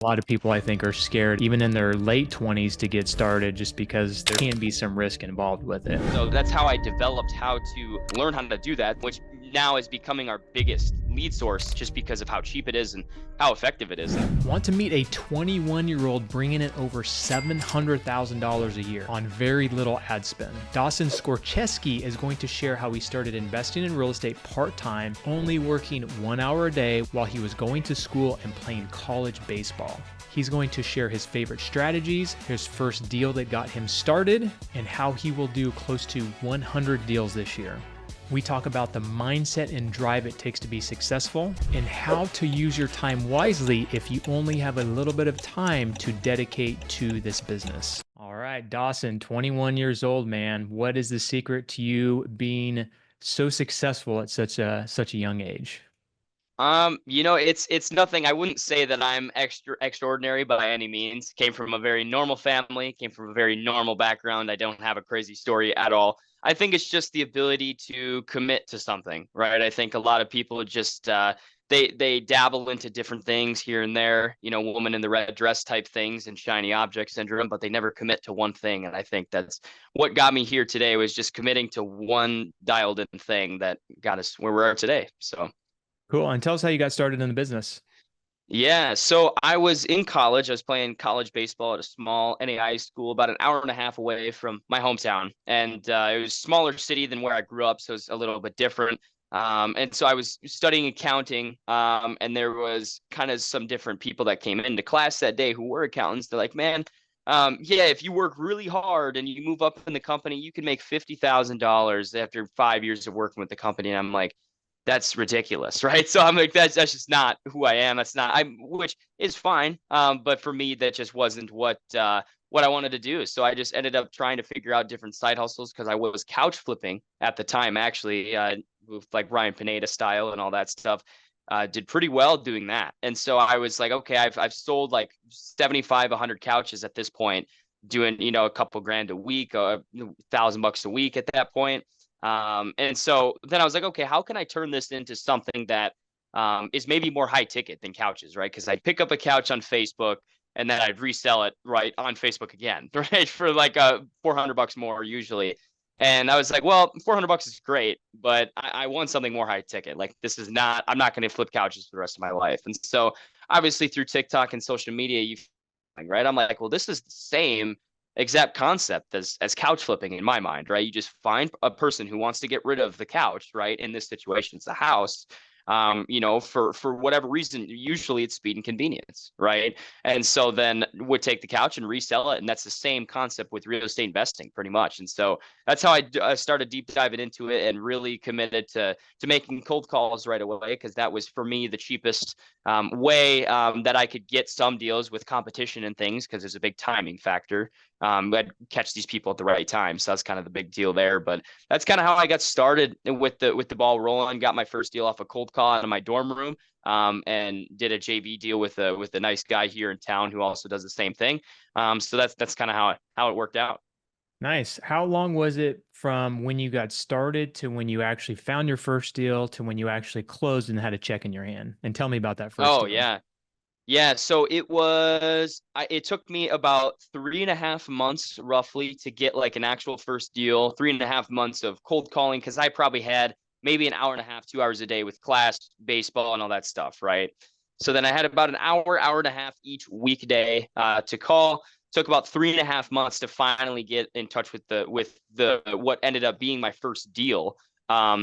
A lot of people, I think, are scared, even in their late 20s, to get started just because there can be some risk involved with it. So that's how I developed how to learn how to do that, which now is becoming our biggest lead source just because of how cheap it is and how effective it is. Want to meet a 21-year-old bringing in over $700,000 a year on very little ad spend? Dawson Skorcheski is going to share how he started investing in real estate part-time, only working 1 hour a day while he was going to school and playing college baseball. He's going to share his favorite strategies, his first deal that got him started, and how he will do close to 100 deals this year. We talk about the mindset and drive it takes to be successful and how to use your time wisely if you only have a little bit of time to dedicate to this business. All right, Dawson, 21 years old, man. What is the secret to you being so successful at such a young age? It's nothing. I wouldn't say that I'm extraordinary by any means. Came from a very normal family, came from a very normal background. I don't have a crazy story at all. I think it's just the ability to commit to something, right? I think a lot of people just they dabble into different things here and there, woman in the red dress type things and shiny object syndrome, but they never commit to one thing. And I think that's what got me here today, was just committing to one dialed in thing that got us where we are today. So Cool. And tell us how you got started in the business. yeah, so I was in college. I was playing college baseball at a small NAI school about an hour and a half away from my hometown. And it was a smaller city than where I grew up, so it's a little bit different. And so I was studying accounting, and there was kind of some different people that came into class that day who were accountants. They're like, man, yeah, if you work really hard and you move up in the company, you can make $50,000 after 5 years of working with the company. And I'm like, that's ridiculous, right? So I'm like, that's just not who I am. That's not which is fine. But for me, that just wasn't what I wanted to do. So I just ended up trying to figure out different side hustles because I was couch flipping at the time, actually, with like Brian Pineda style and all that stuff. Did pretty well doing that. And so I was like, okay, I've sold like 75, 100 couches at this point, doing, a couple grand a week, $1,000 a week at that point. And so then I was like, okay, how can I turn this into something that is maybe more high ticket than couches, right? Because I'd pick up a couch on Facebook and then I'd resell it right on Facebook again, right? For like $400 more usually. And I was like, well, $400 is great, but I want something more high ticket. Like I'm not going to flip couches for the rest of my life. And so obviously through TikTok and social media, right? I'm like, well, this is the same exact concept as couch flipping in my mind, right? You just find a person who wants to get rid of the couch, right? In this situation, it's a house. For whatever reason, usually it's speed and convenience, right? And so then would take the couch and resell it, and that's the same concept with real estate investing, pretty much. And so that's how I started deep diving into it and really committed to making cold calls right away, because that was for me the cheapest way that I could get some deals with competition and things, because there's a big timing factor. I'd catch these people at the right time, so that's kind of the big deal there. But that's kind of how I got started with the ball rolling. Got my first deal off a cold call out of my dorm room, and did a JV deal with a nice guy here in town who also does the same thing. So that's kind of how it worked out. Nice. How long was it from when you got started to when you actually found your first deal to when you actually closed and had a check in your hand? And tell me about that first Oh deal. yeah. Yeah, so it took me about 3.5 months roughly to get like an actual first deal, 3.5 months of cold calling, because I probably had maybe an hour and a half, 2 hours a day with class, baseball, and all that stuff, right? So then I had about an hour and a half each weekday to call. Took about 3.5 months to finally get in touch with the what ended up being my first deal.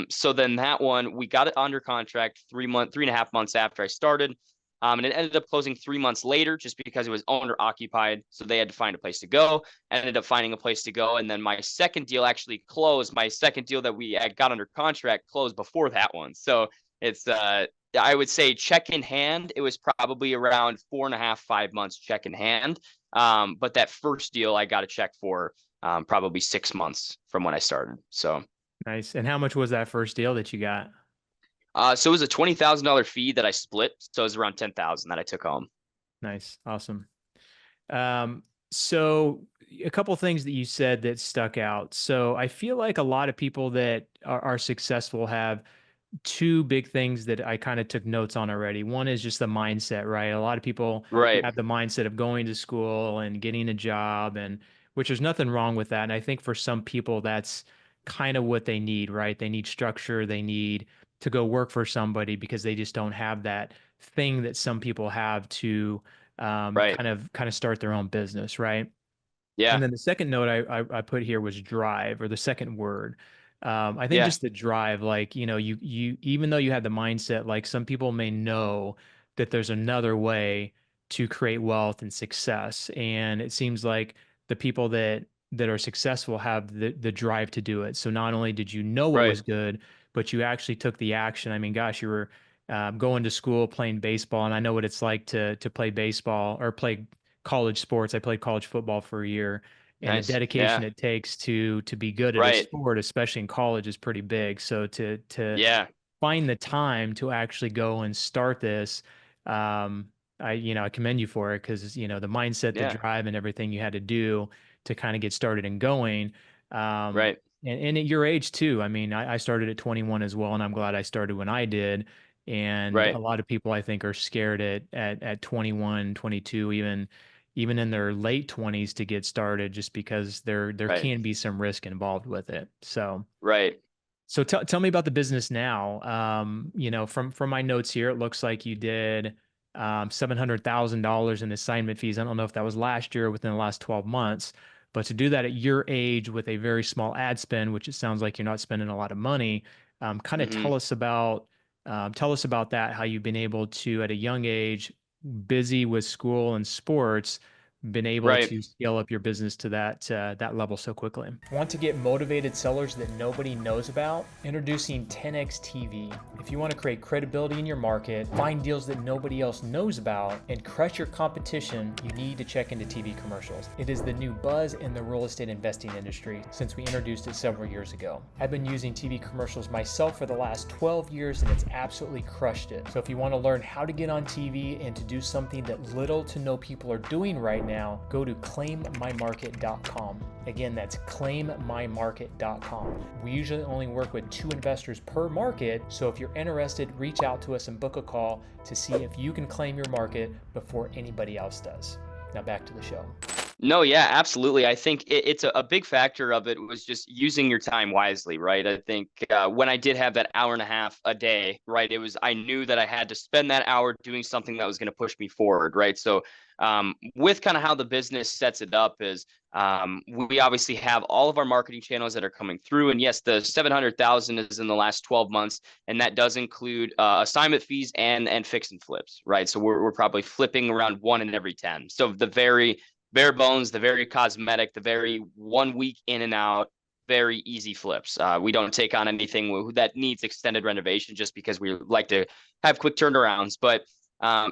So then that one, we got it under contract 3.5 months after I started. And it ended up closing 3 months later just because it was owner occupied. So they had to find a place to go. Ended up finding a place to go. And then my second deal actually closed. My second deal that we had got under contract closed before that one. So it's, I would say check in hand, it was probably around 4.5, 5 months check in hand. But that first deal I got a check for probably 6 months from when I started. So Nice. And how much was that first deal that you got? so it was a $20,000 fee that I split. So it was around 10,000 that I took home. Nice. Awesome. So a couple things that you said that stuck out. So I feel like a lot of people that are successful have two big things that I kind of took notes on already. One is just the mindset, right? A lot of people Right. have the mindset of going to school and getting a job, and which there's nothing wrong with that. And I think for some people, that's kind of what they need, right? They need structure, they need to go work for somebody because they just don't have that thing that some people have to Right. kind of start their own business, right? And Yeah. then the second note I put here was drive, or the second word. I think Yeah. just the drive, like, you even though you have the mindset, like some people may know that there's another way to create wealth and success. And it seems like the people that are successful have the drive to do it. So not only did you know what Right. was good, but you actually took the action. I mean, gosh, you were going to school playing baseball, and I know what it's like to play baseball or play college sports. I played college football for a year, and the Nice. dedication Yeah. it takes to be good at a Right. sport, especially in college, is pretty big. So to Yeah. find the time to actually go and start this, I commend you for it, because the mindset, the Yeah. drive, and everything you had to do to kind of get started and going. Um, Right. and at your age too. I mean, I started at 21 as well, and I'm glad I started when I did. And a Right. lot of people, I think, are scared at 21, 22, even in their late 20s to get started, just because there Right. can be some risk involved with it. Right. So tell me about the business now. From my notes here, it looks like you did $700,000 in assignment fees. I don't know if that was last year or within the last 12 months, but to do that at your age with a very small ad spend, which it sounds like you're not spending a lot of money, kind of Hmm. tell us about that, how you've been able to, at a young age, busy with school and sports, been able Right. to scale up your business to that level so quickly. Want to get motivated sellers that nobody knows about? Introducing 10x TV. If you want to create credibility in your market, find deals that nobody else knows about, and crush your competition, you need to check into TV commercials. It is the new buzz in the real estate investing industry since we introduced it several years ago. I've been using TV commercials myself for the last 12 years, and it's absolutely crushed it. So if you want to learn how to get on TV and to do something that little to no people are doing right now, go to claimmymarket.com. Again, that's claimmymarket.com. We usually only work with 2 investors per market, so if you're interested, reach out to us and book a call to see if you can claim your market before anybody else does. Now back to the show. No, yeah, absolutely. I think it's a big factor of it was just using your time wisely, right? I think when I did have that hour and a half a day, right, I knew that I had to spend that hour doing something that was going to push me forward, right? So with kind of how the business sets it up is we obviously have all of our marketing channels that are coming through. And yes, the 700,000 is in the last 12 months. And that does include assignment fees and fix and flips, right? So we're probably flipping around 1 in every 10. So the very bare bones, the very cosmetic, the very 1 week in and out, very easy flips. We don't take on anything that needs extended renovation just because we like to have quick turnarounds. But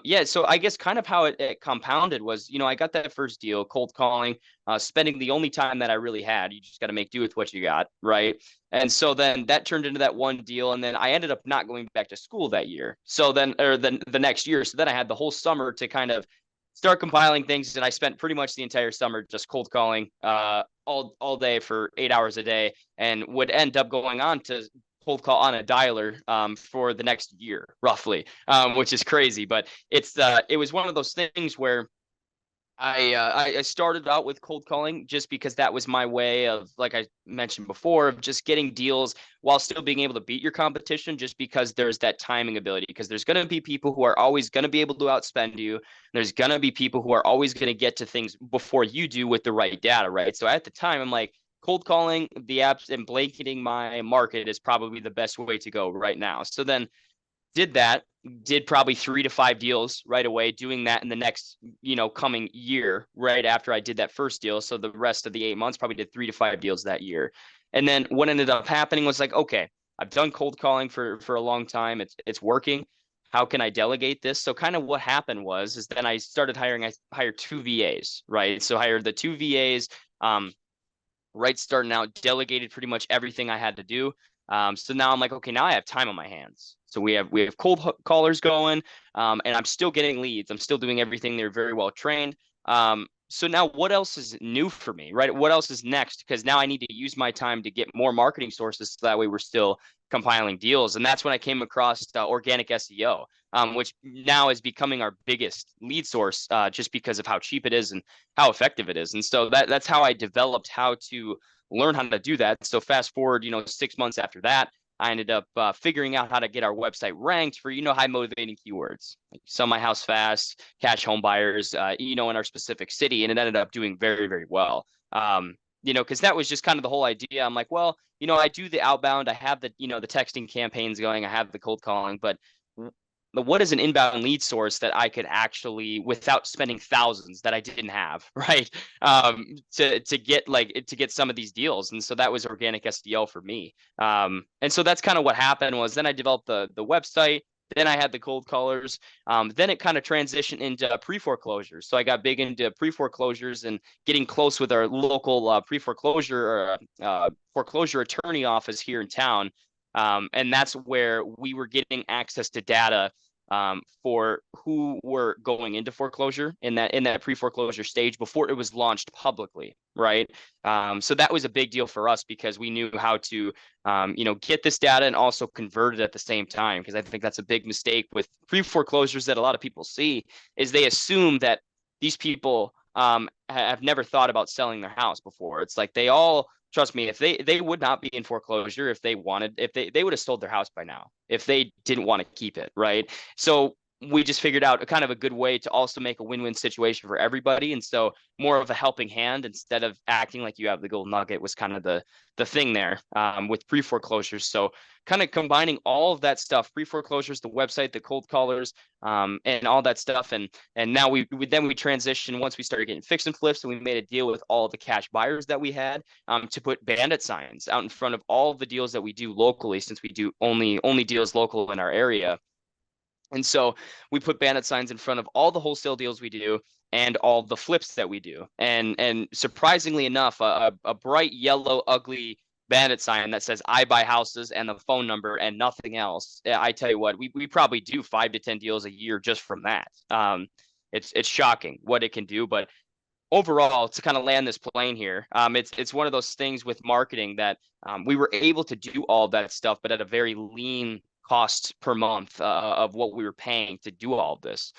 yeah, so I guess kind of how it compounded was, I got that first deal, cold calling, spending the only time that I really had. You just got to make do with what you got, right? And so then that turned into that one deal, and then I ended up not going back to school that year. So then, or the next year, so then I had the whole summer to kind of start compiling things, and I spent pretty much the entire summer just cold calling all day for 8 hours a day, and would end up going on to cold call on a dialer for the next year roughly, which is crazy. But it was one of those things where I started out with cold calling just because that was my way of, like I mentioned before, of just getting deals while still being able to beat your competition, just because there's that timing ability. Because there's going to be people who are always going to be able to outspend you. There's going to be people who are always going to get to things before you do with the right data, right? So at the time, I'm like, cold calling the apps and blanketing my market is probably the best way to go right now. So then did probably 3 to 5 deals right away, doing that in the next coming year right after I did that first deal. So the rest of the 8 months probably did 3 to 5 deals that year. And then what ended up happening was like, okay, I've done cold calling for a long time, it's working. How can I delegate this? So kind of what happened was then I started I hired 2 VAs, right? So I hired the 2 VAs, right, starting out, delegated pretty much everything I had to do. So now I'm like, okay, now I have time on my hands. So we have cold callers going, and I'm still getting leads. I'm still doing everything. They're very well trained. so now what else is new for me, right? What else is next? Because now I need to use my time to get more marketing sources so that way we're still compiling deals. And that's when I came across organic SEO, which now is becoming our biggest lead source, just because of how cheap it is and how effective it is. And so that's how I developed how to learn how to do that. So fast forward, 6 months after that, I ended up figuring out how to get our website ranked for, high motivating keywords, like sell my house fast, cash home buyers, in our specific city. And it ended up doing very, very well. Because that was just kind of the whole idea. I'm like, well, I do the outbound, I have the texting campaigns going, I have the cold calling, but what is an inbound lead source that I could actually, without spending thousands that I didn't have, right? To get some of these deals. And so that was organic SEO for me. And so that's kind of what happened. Was then I developed the website, then I had the cold callers. Then it kind of transitioned into pre-foreclosures. So I got big into pre-foreclosures and getting close with our local pre-foreclosure foreclosure attorney office here in town. And that's where we were getting access to data for who were going into foreclosure in that pre-foreclosure stage before it was launched publicly, right? So that was a big deal for us because we knew how to, get this data and also convert it at the same time. Because I think that's a big mistake with pre-foreclosures that a lot of people see is they assume that these people have never thought about selling their house before. It's like they all trust me, if they would not be in foreclosure if they wanted, if they would have sold their house by now if they didn't want to keep it, right? So we just figured out a kind of a good way to also make a win-win situation for everybody. And so more of a helping hand instead of acting like you have the gold nugget was kind of the thing there, with pre-foreclosures. So kind of combining all of that stuff, pre-foreclosures, the website, the cold callers, and all that stuff. And now we transitioned once we started getting fix and flips, and we made a deal with all of the cash buyers that we had, to put bandit signs out in front of all of the deals that we do locally, since we do only deals local in our area. And so we put bandit signs in front of all the wholesale deals we do and all the flips that we do. And surprisingly enough, a bright yellow, ugly bandit sign that says I buy houses and the phone number and nothing else. I tell you what, we probably do 5 to 10 deals a year just from that. It's shocking what it can do, but overall, to kind of land this plane here, it's one of those things with marketing that we were able to do all that stuff, but at a very lean cost per month of what we were paying to do all of this.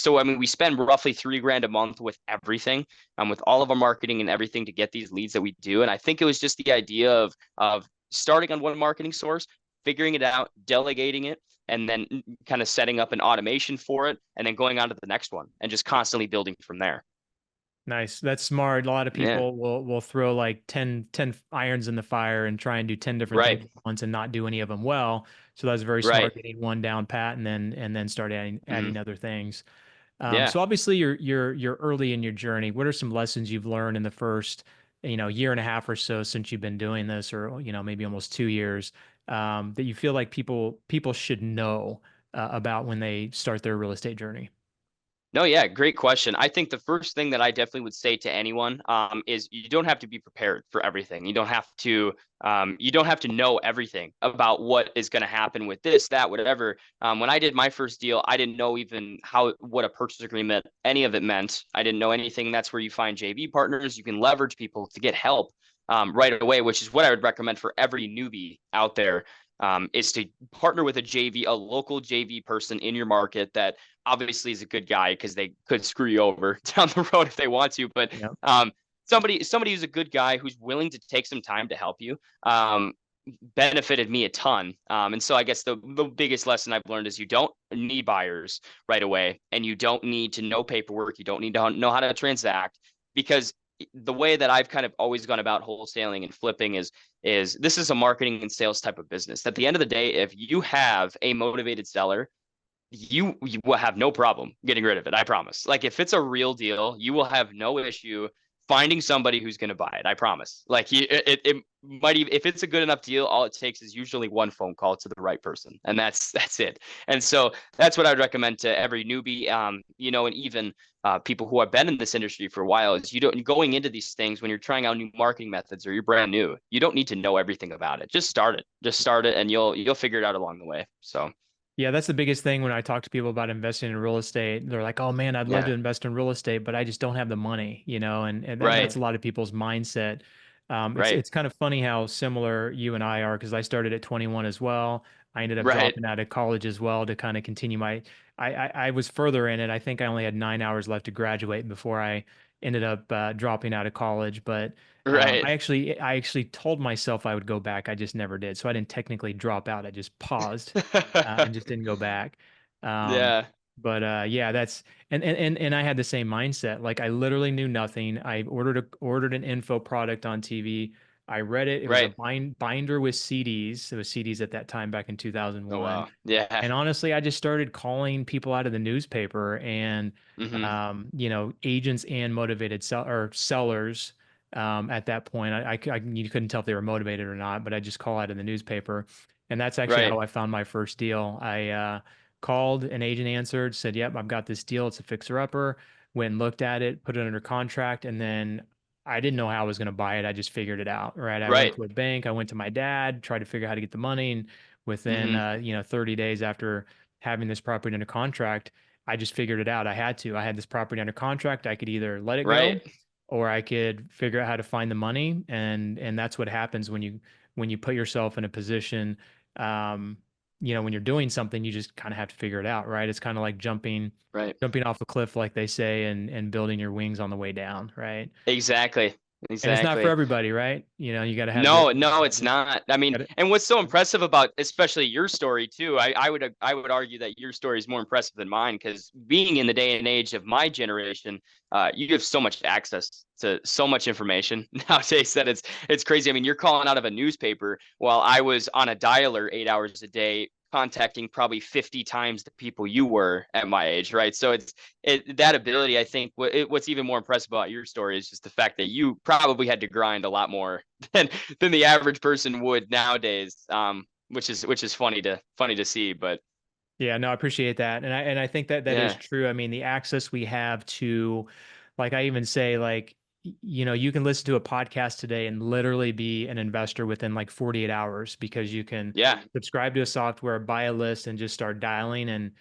So I mean, we spend roughly $3,000 a month with everything, with all of our marketing and everything to get these leads that we do. And I think it was just the idea of starting on one marketing source, figuring it out, delegating it, and then kind of setting up an automation for it, and then going on to the next one and just constantly building from there. Nice. That's smart. A lot of Yeah. people will throw like 10 irons in the fire and try and do 10 different Right. things at once and not do any of them well. So that's very Right. smart, getting one down pat and then start adding Mhm. other things. Yeah. So obviously you're early in your journey. What are some lessons you've learned in the first, year and a half or so since you've been doing this, or maybe almost 2 years, that you feel like people should know about when they start their real estate journey? No, yeah, great question. I think the first thing that I definitely would say to anyone, is you don't have to be prepared for everything. You don't have to know everything about what is going to happen with this, that, whatever. When I did my first deal, I didn't know even what a purchase agreement, any of it meant. I didn't know anything. That's where you find JV partners. You can leverage people to get help, right away, which is what I would recommend for every newbie out there. Is to partner with a local JV person in your market that obviously is a good guy, because they could screw you over down the road if they want to. But Yeah. somebody who's a good guy who's willing to take some time to help you, benefited me a ton. And so I guess the biggest lesson I've learned is you don't need buyers right away, and you don't need to know paperwork. You don't need to know how to transact, because the way that I've kind of always gone about wholesaling and flipping is this is a marketing and sales type of business. At the end of the day, if you have a motivated seller, you will have no problem getting rid of it. I promise. Like, if it's a real deal, you will have no issue finding somebody who's going to buy it. I promise. Like, it might even, if it's a good enough deal, all it takes is usually one phone call to the right person, and that's it. And so that's what I'd recommend to every newbie, and even people who have been in this industry for a while, is going into these things, when you're trying out new marketing methods or you're brand new, you don't need to know everything about it. Just start it, and you'll figure it out along the way. So Yeah, that's the biggest thing when I talk to people about investing in real estate. They're like, "Oh man, I'd love to Yeah. invest in real estate, but I just don't have the money," and that's Right. a lot of people's mindset. It's Right. it's kind of funny how similar you and I are because I started at 21 as well. I ended up Right. dropping out of college as well to kind of continue my. I was further in it. I think I only had 9 hours left to graduate before I ended up dropping out of college. But Right. I actually told myself I would go back. I just never did. So I didn't technically drop out. I just paused and just didn't go back. Um, Yeah. but yeah, that's and I had the same mindset. Like I literally knew nothing. I ordered an info product on TV. I read it. It was a Right. binder with CDs. It was CDs at that time back in Oh 2001. wow. Yeah. And honestly, I just started calling people out of the newspaper and Hmm. agents and motivated sellers. At that point, you couldn't tell if they were motivated or not, but I just call out in the newspaper. And that's actually Right. how I found my first deal. I called, an agent answered, said, "Yep, I've got this deal. It's a fixer-upper." Went and looked at it, put it under contract, and then I didn't know how I was going to buy it. I just figured it out, right? I went Right. to a bank, I went to my dad, tried to figure out how to get the money, and within Hmm. 30 days after having this property under contract, I just figured it out. I had this property under contract. I could either let it Right. go or I could figure out how to find the money, and that's what happens when you put yourself in a position um when you're doing something, you just kind of have to figure it out, right? It's kind of like Right. jumping off a cliff, like they say, and building your wings on the way down, right? Exactly. And it's not for Exactly. everybody, right? You got to have No, no, it's not. I mean, gotta, and what's so impressive about especially your story too, I would argue that your story is more impressive than mine because being in the day and age of my generation, you have so much access to so much information nowadays that it's crazy. I mean, you're calling out of a newspaper while I was on a dialer 8 hours a day, contacting probably 50 times the people you were at my age, right? So that ability. I think what's even more impressive about your story is just the fact that you probably had to grind a lot more than than the average person would nowadays. Which is funny to see, but Yeah, no, I appreciate that. And I think that that is yeah, true. I mean, the access we have to, like I even say, like, you can listen to a podcast today and literally be an investor within like 48 hours because you can yeah, subscribe to a software, buy a list, and just start dialing and,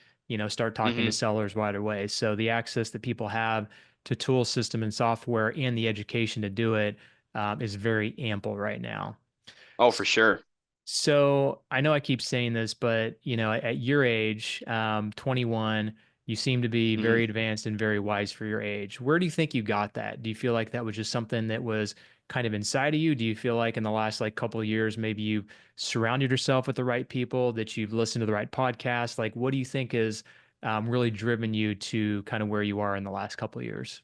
start talking to hmm, sellers right away. So the access that people have to tool system and software and the education to do it is very ample right now. oh for sure, So I know I keep saying this, but at your age, 21, you seem to be very hmm. advanced and very wise for your age. Where do you think you got that? Do you feel like that was just something that was kind of inside of you? Do you feel like in the last like couple of years, maybe you've surrounded yourself with the right people, that you've listened to the right podcasts? Like, what do you think is really driven you to kind of where you are in the last couple of years?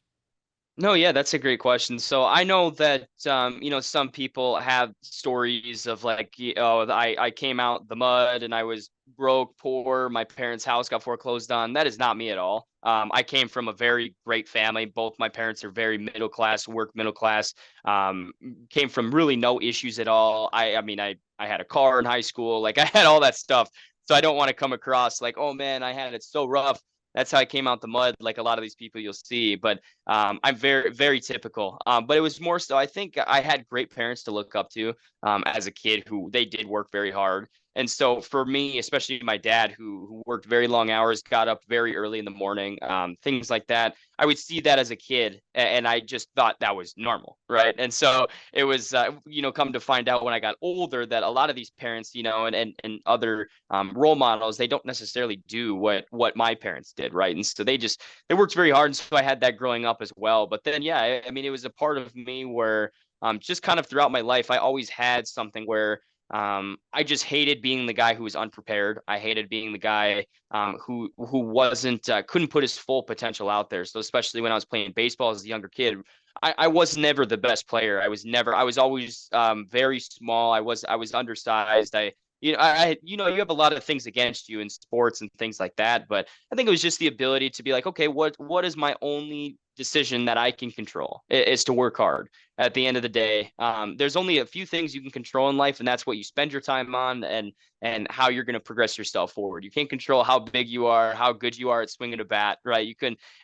No, yeah, that's a great question. So I know that some people have stories of like, oh, I came out the mud and I was broke, poor, my parents' house got foreclosed on. That is not me at all. I came from a very great family. Both my parents are very middle class, work middle class. Um, Came from really no issues at all. I mean, I had a car in high school, like I had all that stuff. So I don't want to come across like, oh man, I had it so rough. That's how I came out the mud, like a lot of these people you'll see. But I'm very, very typical. But it was more so, I think I had great parents to look up to as a kid who they did work very hard. And so for me, especially my dad, who worked very long hours, got up very early in the morning, things like that, I would see that as a kid, and I just thought that was normal, right? And so it was, come to find out when I got older that a lot of these parents, and other role models, they don't necessarily do what my parents did, right? And so they worked very hard, and so I had that growing up as well. But then, yeah, I mean, it was a part of me where just kind of throughout my life, I always had something where I just hated being the guy who was unprepared. I hated being the guy who wasn't couldn't put his full potential out there. So especially when I was playing baseball as a younger kid, I was never the best player. I was always very small. I was undersized. You have a lot of things against you in sports and things like that, but I think it was just the ability to be like, okay, what is my only decision that I can control is to work hard. At the end of the day, there's only a few things you can control in life, and that's what you spend your time on, and how you're going to progress yourself forward. You can't control how big you are, how good you are at swinging a bat, right?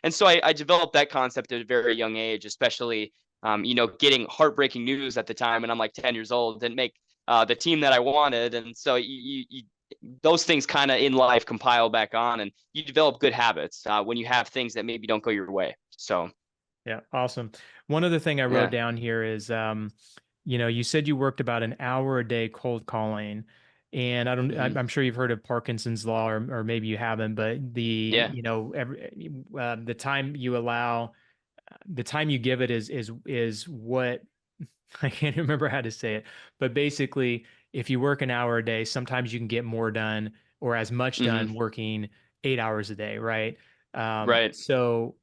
And so I developed that concept at a very young age, especially getting heartbreaking news at the time, and I'm like 10 years old, didn't make the team that I wanted, and so those things kind of in life compile back on, and you develop good habits when you have things that maybe don't go your way. So Yeah, awesome. One other thing I wrote yeah. down here is, you said you worked about an hour a day cold calling, and Hmm. I'm sure you've heard of Parkinson's law, or maybe you haven't, but Yeah. the time you allow, the time you give it is what I can't remember how to say it, but basically, if you work an hour a day, sometimes you can get more done or as much Hmm. done working 8 hours a day, right? Right. So,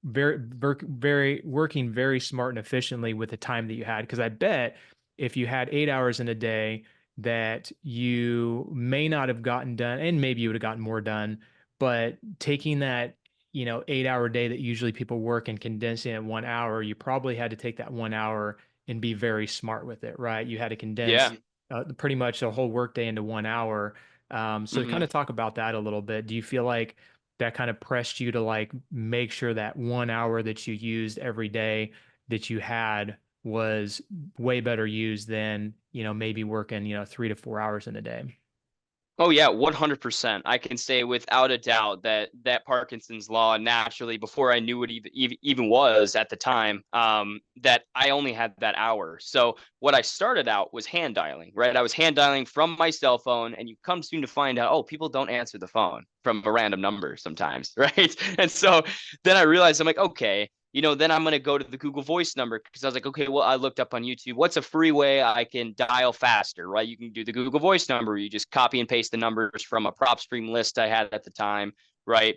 working very smart and efficiently with the time that you had. Because I bet if you had 8 hours in a day, that you may not have gotten done, and maybe you would have gotten more done, but taking that 8 hour day that usually people work and condensing it 1 hour, you probably had to take that 1 hour and be very smart with it, right? You had to condense Yeah. pretty much a whole workday into 1 hour. So to kind Hmm. of talk about that a little bit, do you feel like that kind of pressed you to like make sure that 1 hour that you used every day that you had was way better used than, maybe working, 3 to 4 hours in a day? Oh yeah, 100%. I can say without a doubt that Parkinson's law naturally, before I knew what even was at the time, that I only had that hour. So what I started out was hand dialing, right? I was hand dialing from my cell phone, and you come soon to find out, oh, people don't answer the phone from a random number sometimes, right? And so then I realized I'm like, okay, then I'm going to go to the Google Voice number, because I was like, okay, well, I looked up on YouTube, what's a free way I can dial faster, right? You can do the Google Voice number. You just copy and paste the numbers from a prop stream list I had at the time, right?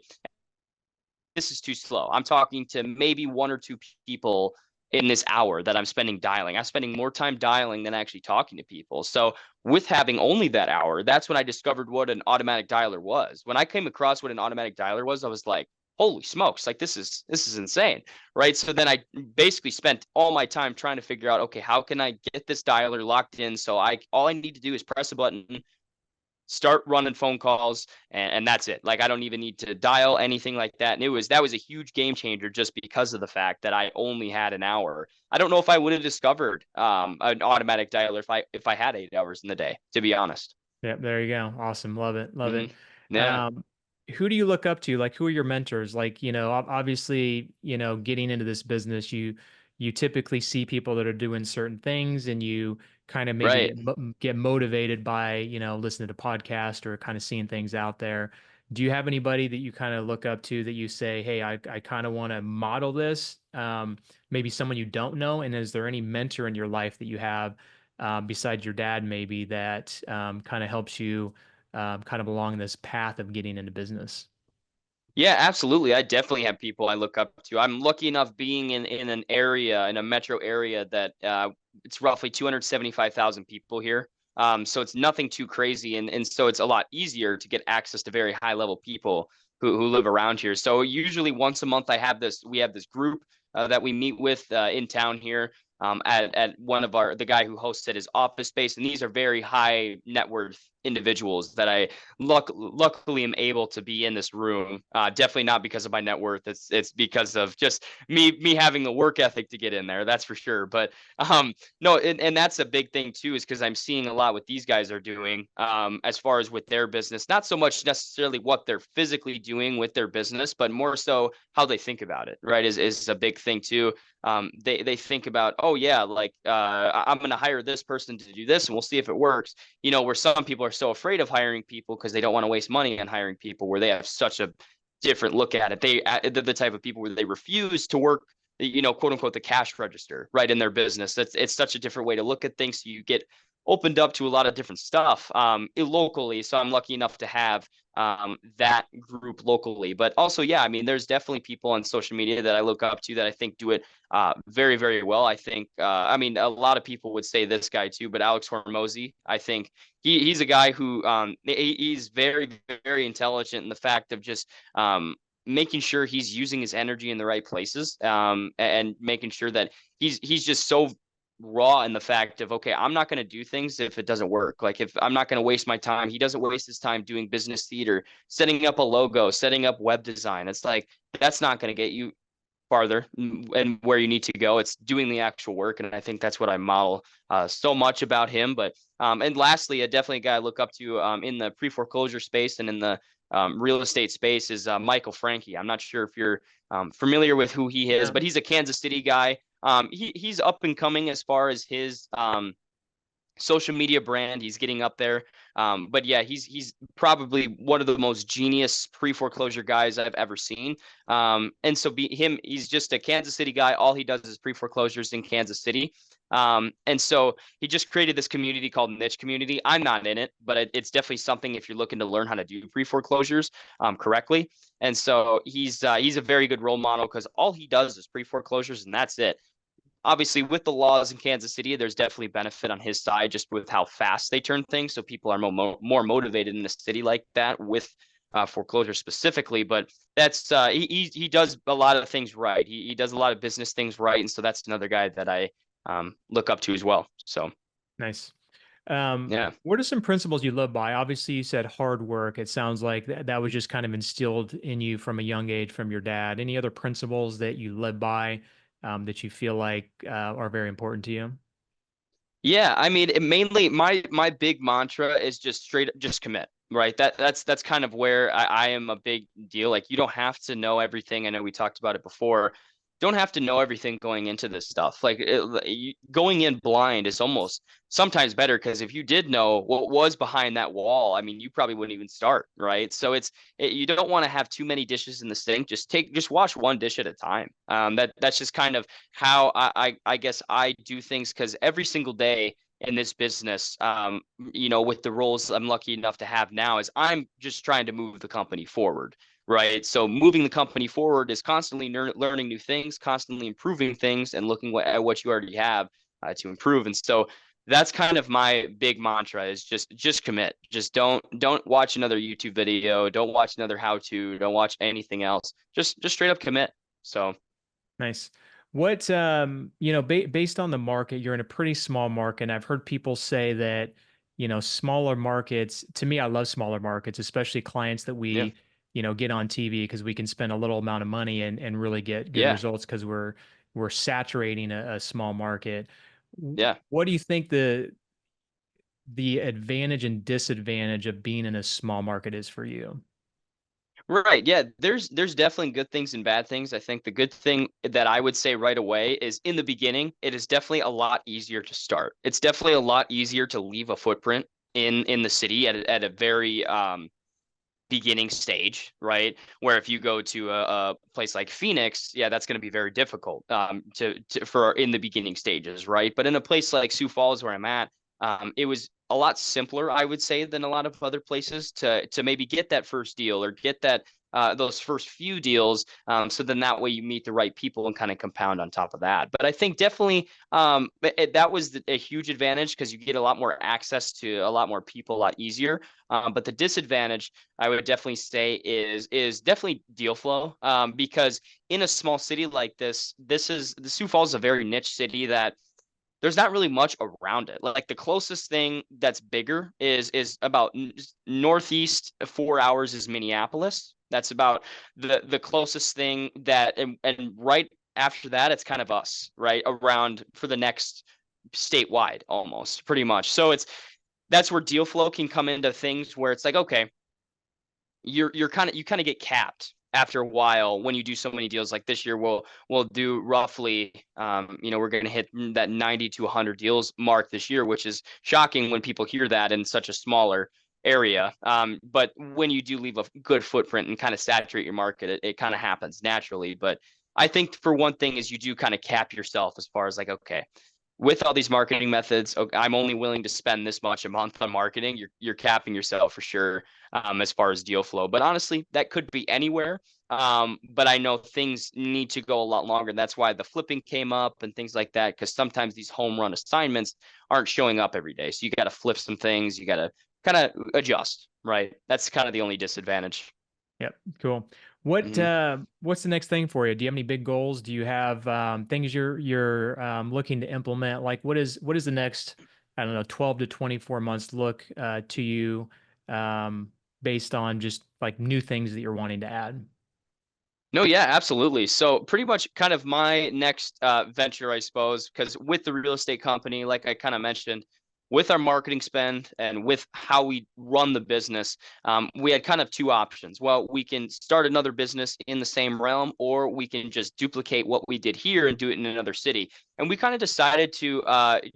This is too slow. I'm talking to maybe one or two people in this hour that I'm spending dialing. I'm spending more time dialing than actually talking to people. So with having only that hour, that's when I discovered what an automatic dialer was. When I came across what an automatic dialer was, I was like, holy smokes, like this is insane, right? So then I basically spent all my time trying to figure out, okay, how can I get this dialer locked in, so I all I need to do is press a button, start running phone calls, and that's it. Like, I don't even need to dial anything like that. And that was a huge game changer, just because of the fact that I only had an hour. I don't know if I would have discovered an automatic dialer if I had 8 hours in the day, to be honest. Yeah, there you go. Awesome. Love it. Love Hmm. it. Yeah. Um, who do you look up to? Like, who are your mentors? Like, obviously, getting into this business, you typically see people that are doing certain things, and you kind of maybe Right. get motivated by, listening to podcasts or kind of seeing things out there. Do you have anybody that you kind of look up to that you say, hey, I kind of want to model this? Maybe someone you don't know, and is there any mentor in your life that you have, besides your dad, maybe, that kind of helps you kind of along this path of getting into business? Yeah, absolutely. I definitely have people I look up to. I'm lucky enough being in an area, in a metro area, that it's roughly 275,000 people here. So it's nothing too crazy, and so it's a lot easier to get access to very high level people who live around here. So usually once a month, we have this group that we meet with in town here. At one of the guy who hosts at his office space, and these are very high net worth individuals that I luckily am able to be in this room. Definitely not because of my net worth. It's because of just me having the work ethic to get in there. That's for sure. But no, and that's a big thing too, is because I'm seeing a lot what these guys are doing, as far as with their business. Not so much necessarily what they're physically doing with their business, but more so how they think about it. Right, is a big thing too. They think about, oh yeah, like I'm going to hire this person to do this, and we'll see if it works. Where some people are so afraid of hiring people because they don't want to waste money on hiring people, where they have such a different look at it. They're the type of people where they refuse to work, quote unquote, the cash register, right, in their business. It's such a different way to look at things. So you get opened up to a lot of different stuff locally. So I'm lucky enough to have that group locally. But also, yeah, I mean, there's definitely people on social media that I look up to that I think do it very, very well. I think, I mean, a lot of people would say this guy too, but Alex Hormozy, I think he's a guy who he's very, very intelligent in the fact of just making sure he's using his energy in the right places, and making sure that he's just so raw in the fact of, okay, I'm not going to do things if it doesn't work. Like, if I'm not going to waste my time, he doesn't waste his time doing business theater, setting up a logo, setting up web design. It's like, that's not going to get you farther and where you need to go. It's doing the actual work, and I think that's what I model so much about him. But and lastly, definitely a guy I look up to in the pre-foreclosure space and in the real estate space is Michael Frankie. I'm not sure if you're familiar with who he is, Yeah. but he's a Kansas City guy. He's up and coming as far as his social media brand. He's getting up there. But yeah, he's probably one of the most genius pre-foreclosure guys I've ever seen. And so he's just a Kansas City guy. All he does is pre-foreclosures in Kansas City. And so he just created this community called Niche Community. I'm not in it, but it's definitely something if you're looking to learn how to do pre-foreclosures correctly. And so he's a very good role model because all he does is pre-foreclosures and that's it. Obviously with the laws in Kansas City, there's definitely benefit on his side just with how fast they turn things. So people are more motivated in a city like that with foreclosure specifically. But that's he does a lot of things right. He does a lot of business things right, and so that's another guy that I look up to as well. So Nice. yeah. What are some principles you live by? Obviously, you said hard work. It sounds like that was just kind of instilled in you from a young age from your dad. Any other principles that you live by that you feel like are very important to you? Yeah, I mean, it mainly my big mantra is just straight up just commit, right? That's kind of where I am a big deal. Like you don't have to know everything. I know we talked about it before. Don't have to know everything going into this stuff. Like going in blind is almost sometimes better because if you did know what was behind that wall, I mean, you probably wouldn't even start, right? So you don't want to have too many dishes in the sink. Just wash one dish at a time. That's just kind of how I guess I do things because every single day in this business, with the roles I'm lucky enough to have now, is I'm just trying to move the company forward, right? So moving the company forward is constantly learning new things, constantly improving things, and looking at what you already have to improve. And so that's kind of my big mantra is just commit. Just don't watch another YouTube video, don't watch another how to, don't watch anything else. Just straight up commit. So Nice. What based on the market, you're in a pretty small market, and I've heard people say that, smaller markets, to me, I love smaller markets, especially clients that yeah, we, get on TV because we can spend a little amount of money and really get good yeah, results because we're saturating a small market. yeah. What do you think the advantage and disadvantage of being in a small market is for you? Right. Yeah. There's definitely good things and bad things. I think the good thing that I would say right away is in the beginning, it is definitely a lot easier to start. It's definitely a lot easier to leave a footprint in the city at a very beginning stage, right? Where if you go to a place like Phoenix, yeah, that's going to be very difficult for in the beginning stages, right? But in a place like Sioux Falls, where I'm at, it was a lot simpler, I would say, than a lot of other places to maybe get that first deal or get that those first few deals. So then that way you meet the right people and kind of compound on top of that. But I think definitely that was a huge advantage because you get a lot more access to a lot more people a lot easier. But the disadvantage I would definitely say is definitely deal flow because in a small city like this is the Sioux Falls is a very niche city that there's not really much around it. Like the closest thing that's bigger is about northeast 4 hours is Minneapolis. That's about the closest thing that and right after that it's kind of us right around for the next statewide almost pretty much. So that's where deal flow can come into things where it's like okay you kind of get capped after a while when you do so many deals like this year we'll do roughly we're going to hit that 90 to 100 deals mark this year which is shocking when people hear that in such a smaller area but when you do leave a good footprint and kind of saturate your market it kind of happens naturally but I think for one thing is you do kind of cap yourself as far as like okay with all these marketing methods, I'm only willing to spend this much a month on marketing. You're capping yourself for sure as far as deal flow. But honestly, that could be anywhere. But I know things need to go a lot longer. That's why the flipping came up and things like that. Because sometimes these home run assignments aren't showing up every day. So you got to flip some things. You got to kind of adjust, right? That's kind of the only disadvantage. Yep, cool. Mhm. What's the next thing for you? Do you have any big goals? Do you have things you're looking to implement? Like what is the next, I don't know, 12 to 24 months look to you based on just like new things that you're wanting to add? No, yeah, absolutely. So pretty much kind of my next venture, I suppose, because with the real estate company, like I kind of mentioned, with our marketing spend and with how we run the business, we had kind of two options. Well, we can start another business in the same realm, or we can just duplicate what we did here and do it in another city. And we kind of decided to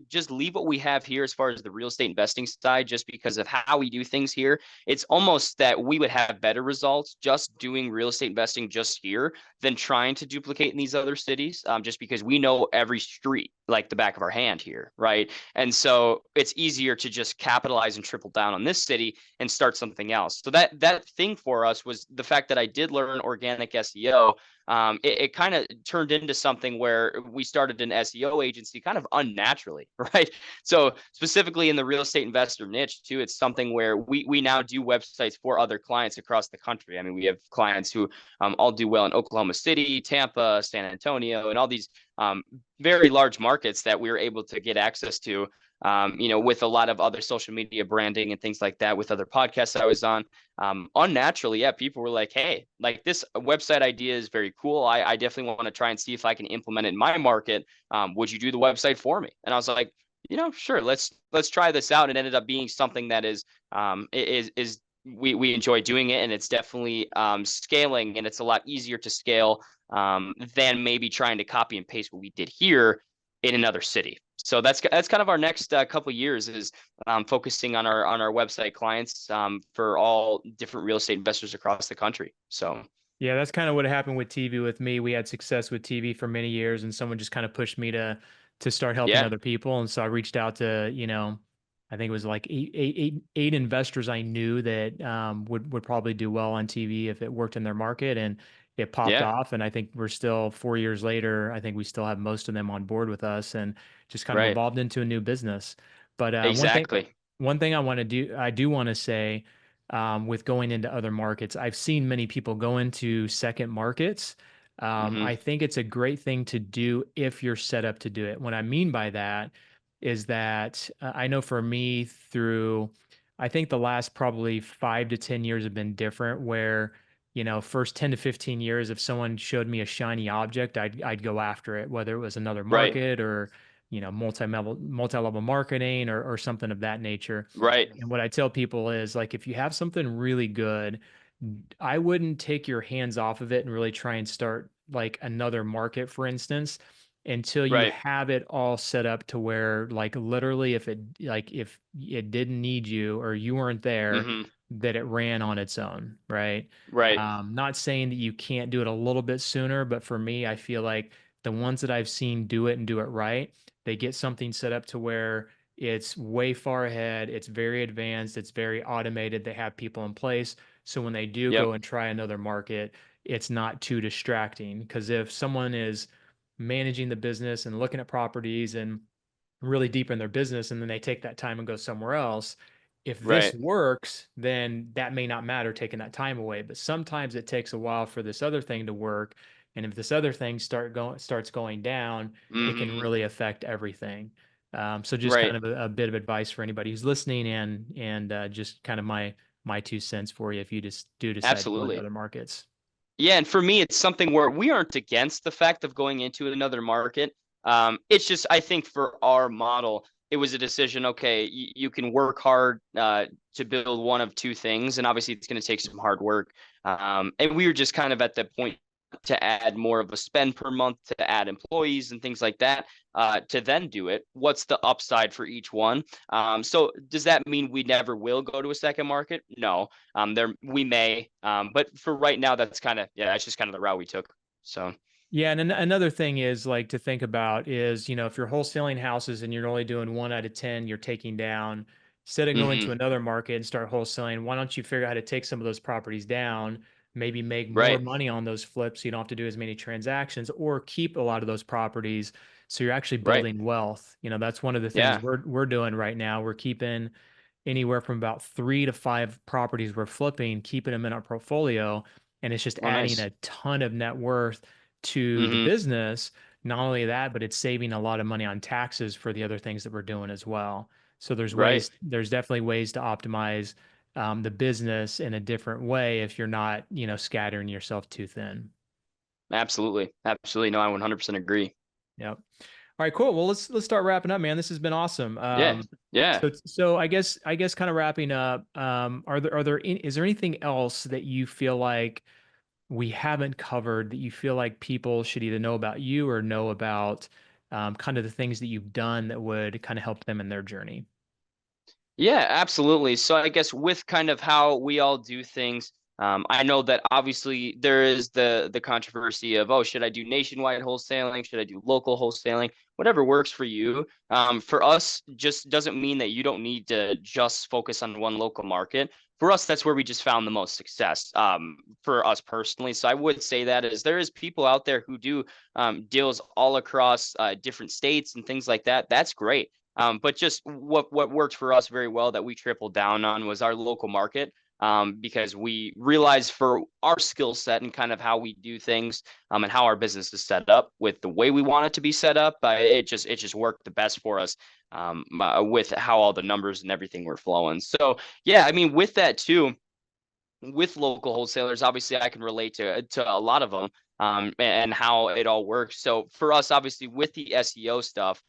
just leave what we have here as far as the real estate investing side, just because of how we do things here. It's almost that we would have better results just doing real estate investing just here than trying to duplicate in these other cities, just because we know every street like the back of our hand here, right? And so it's easier to just capitalize and triple down on this city and start something else. So that thing for us was the fact that I did learn organic SEO. It kind of turned into something where we started an SEO agency kind of unnaturally, right? So specifically in the real estate investor niche too, it's something where we now do websites for other clients across the country. I mean, we have clients who all do well in Oklahoma City, Tampa, San Antonio, and all these very large markets that we were able to get access to. With a lot of other social media branding and things like that, with other podcasts I was on, unnaturally, yeah, people were like, "Hey, like this website idea is very cool. I definitely want to try and see if I can implement it in my market. Would you do the website for me?" And I was like, sure, let's try this out. It ended up being something that is we enjoy doing it, and it's definitely scaling, and it's a lot easier to scale than maybe trying to copy and paste what we did here in another city. So that's kind of our next couple of years is focusing on our website clients for all different real estate investors across the country. So Yeah, that's kind of what happened with TV with me. We had success with TV for many years, and someone just kind of pushed me to start helping yeah, other people. And so I reached out to, I think it was like eight investors I knew that would probably do well on TV if it worked in their market, and it popped yeah, off. And I think we're still 4 years later. I think we still have most of them on board with us, and just kind of right, evolved into a new business. But exactly, one thing I do want to say with going into other markets. I've seen many people go into second markets. hmm, I think it's a great thing to do if you're set up to do it. What I mean by that is that I know for me, I think the last probably 5 to 10 years have been different where, first 10 to 15 years, if someone showed me a shiny object, I'd go after it, whether it was another right, market or, multi-level marketing or something of that nature. right, And what I tell people is like, if you have something really good, I wouldn't take your hands off of it and really try and start like another market, for instance, until you right, have it all set up to where like literally if it didn't need you or you weren't there, hmm, that it ran on its own, right? right, Not saying that you can't do it a little bit sooner, but for me, I feel like the ones that I've seen do it and do it right, they get something set up to where it's way far ahead. It's very advanced. It's very automated. They have people in place. So when they do yep, go and try another market, it's not too distracting. Because if someone is managing the business and looking at properties and really deep in their business and then they take that time and go somewhere else, if this right, works, then that may not matter taking that time away. But sometimes it takes a while for this other thing to work. And if this other thing starts going down, it can hmm, really affect everything. So just kind right, of a bit of advice for anybody who's listening and just kind of my 2 cents for you if you just do decide to go into absolutely. other markets. Yeah, and for me, it's something where we aren't against the fact of going into another market. It's just I think for our model, it was a decision. Okay, you can work hard to build one of two things, and obviously it's going to take some hard work. And we were just kind of at the point to add more of a spend per month, to add employees and things like that, to then do it. What's the upside for each one? So does that mean we never will go to a second market? No. There we may, but for right now, that's just kind of the route we took. So Yeah, and another thing is like to think about is, if you're wholesaling houses and you're only doing 1 out of 10, you're taking down, instead of going to hmm, another market and start wholesaling, why don't you figure out how to take some of those properties down, maybe make more right, money on those flips so you don't have to do as many transactions, or keep a lot of those properties so you're actually right, building wealth. That's one of the things yeah, we're doing right now. We're keeping anywhere from about 3 to 5 properties we're flipping, keeping them in our portfolio, and it's just oh adding nice, a ton of net worth to the hmm, business. Not only that, but it's saving a lot of money on taxes for the other things that we're doing as well. So right. there's definitely ways to optimize the business in a different way if you're not, scattering yourself too thin. Absolutely. Absolutely. No, I 100% agree. Yep. All right, cool. Well, let's start wrapping up, man. This has been awesome. Yeah. Yeah. So I guess kind of wrapping up. Is there anything else that you feel like we haven't covered that you feel like people should either know about you or know about kind of the things that you've done that would kind of help them in their journey? Yeah, absolutely. So I guess with kind of how we all do things, I know that obviously there is the controversy of, oh, should I do nationwide wholesaling? Should I do local wholesaling? Whatever works for you. For us, just doesn't mean that you don't need to just focus on one local market. For us, that's where we just found the most success, for us personally. So I would say that is there is people out there who do deals all across different states and things like that. That's great. But just what worked for us very well that we tripled down on was our local market, because we realized for our skill set and kind of how we do things, and how our business is set up with the way we want it to be set up, it just worked the best for us, with how all the numbers and everything were flowing. So yeah, I mean with that too, with local wholesalers, obviously I can relate to a lot of them, and how it all works. So for us, obviously with the SEO stuff,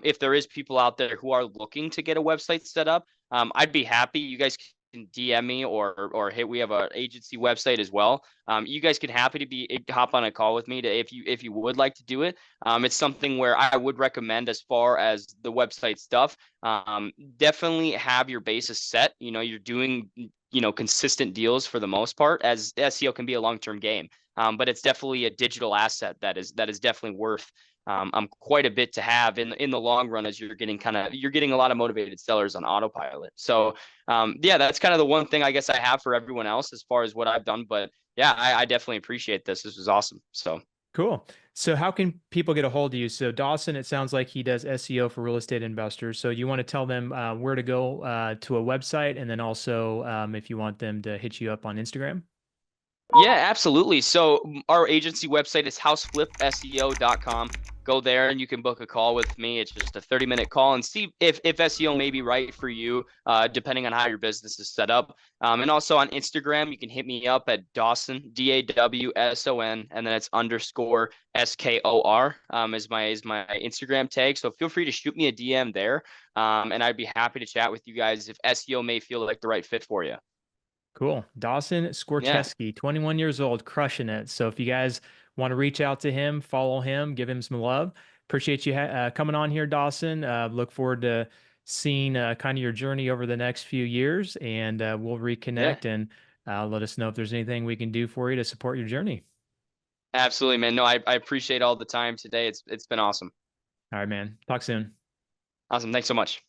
if there is people out there who are looking to get a website set up, I'd be happy. You guys can DM me or hit. We have an agency website as well. You guys can happy to be hop on a call with me to if you would like to do it. It's something where I would recommend as far as the website stuff. Definitely have your basis set. You're doing consistent deals for the most part, as SEO can be a long-term game. But it's definitely a digital asset that is definitely worth quite a bit to have in the long run, as you're getting a lot of motivated sellers on autopilot. So yeah, that's kind of the one thing I guess I have for everyone else as far as what I've done. But yeah, I definitely appreciate this. This was awesome. So Cool. So how can people get a hold of you? So Dawson, it sounds like he does SEO for real estate investors. So you want to tell them where to go to a website, and then also if you want them to hit you up on Instagram. yeah, absolutely. So our agency website is houseflipseo.com. Go there and you can book a call with me. It's just a 30-minute call and see if SEO may be right for you, depending on how your business is set up. And also on Instagram, you can hit me up at Dawson, Dawson, and then it's underscore SKOR, is my Instagram tag. So feel free to shoot me a DM there. And I'd be happy to chat with you guys if SEO may feel like the right fit for you. Cool. Dawson Yeah. Skorcheski, 21 years old, crushing it. So if you guys want to reach out to him, follow him, give him some love. Appreciate you coming on here, Dawson. Look forward to seeing kind of your journey over the next few years, and we'll Yeah. reconnect and let us know if there's anything we can do for you to support your journey. Absolutely, man. No, I appreciate all the time today. It's been awesome. All right, man. Talk soon. Awesome. Thanks so much.